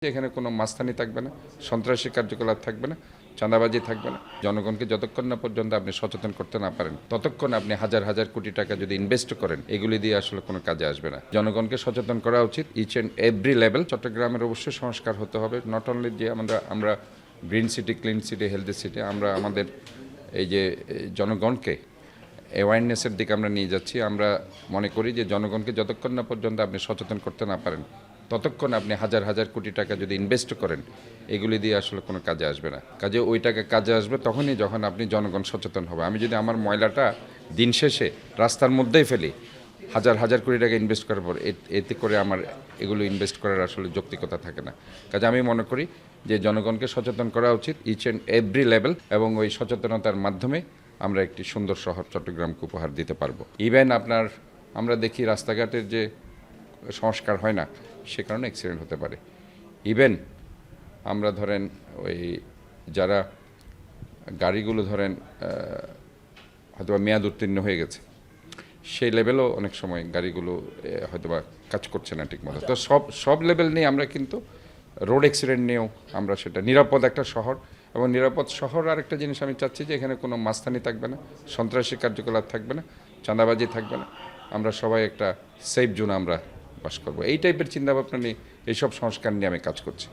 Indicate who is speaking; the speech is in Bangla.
Speaker 1: এখানে কোনো মাস্তানি থাকবে না, সন্ত্রাসী কার্যকলাপ থাকবে না, চাঁদাবাজি থাকবে না। জনগণকে যতক্ষণ না পর্যন্ত আপনি সচেতন করতে না পারেন ততক্ষণ আপনি হাজার হাজার কোটি টাকা যদি ইনভেস্ট করেন এগুলি দিয়ে আসলে কোনো কাজে আসবে না। জনগণকে সচেতন করা উচিত ইচ অ্যান্ড এভরি লেভেল। চট্টগ্রামের অবশ্যই সংস্কার হতে হবে। নট অনলি যে আমরা green city, clean city, healthy city, আমরা আমাদের এই যে জনগণকে অ্যাওয়ারনেসের দিকে আমরা নিয়ে যাচ্ছি। আমরা মনে করি যে জনগণকে যতক্ষণ না পর্যন্ত আপনি সচেতন করতে না পারেন ততক্ষণ আপনি হাজার হাজার কোটি টাকা যদি ইনভেস্ট করেন এগুলি দিয়ে আসলে কোনো কাজে আসবে না। কাজে ওই টাকা কাজে আসবে তখনই যখন আপনি জনগণ সচেতন হবে। আমি যদি আমার ময়লাটা দিন শেষে রাস্তার মধ্যেই ফেলি হাজার হাজার কোটি টাকা ইনভেস্ট করার পর এতে করে আমার এগুলো ইনভেস্ট করার আসলে যৌক্তিকতা থাকে না। কাজে আমি মনে করি যে জনগণকে সচেতন করা উচিত ইচ অ্যান্ড এভরি লেভেল, এবং ওই সচেতনতার মাধ্যমে আমরা একটি সুন্দর শহর চট্টগ্রামকে উপহার দিতে পারবো। ইভেন আমরা দেখি রাস্তাঘাটের যে সংস্কার হয় না, সে কারণে অ্যাক্সিডেন্ট হতে পারে। ইভেন আমরা ধরেন ওই যারা গাড়িগুলো ধরেন হয়তোবা মেয়াদ উত্তীর্ণ হয়ে গেছে, সেই লেভেলও অনেক সময় গাড়িগুলো হয়তোবা কাজ করছে না ঠিকমতো। তো সব লেভেল নিয়ে আমরা কিন্তু রোড অ্যাক্সিডেন্ট নিয়েও আমরা সেটা নিরাপদ একটা শহর, এবং নিরাপদ শহর আরেকটা জিনিস আমি চাচ্ছি যে এখানে কোনো মাস্তানি থাকবে না, সন্ত্রাসী কার্যকলাপ থাকবে না, চাঁদাবাজি থাকবে না। আমরা সবাই একটা সেফ জোন আমরা বাস করবো। এই টাইপের চিন্তাভাবনা নিয়ে এইসব সংস্কার নিয়ে আমি কাজ করছি।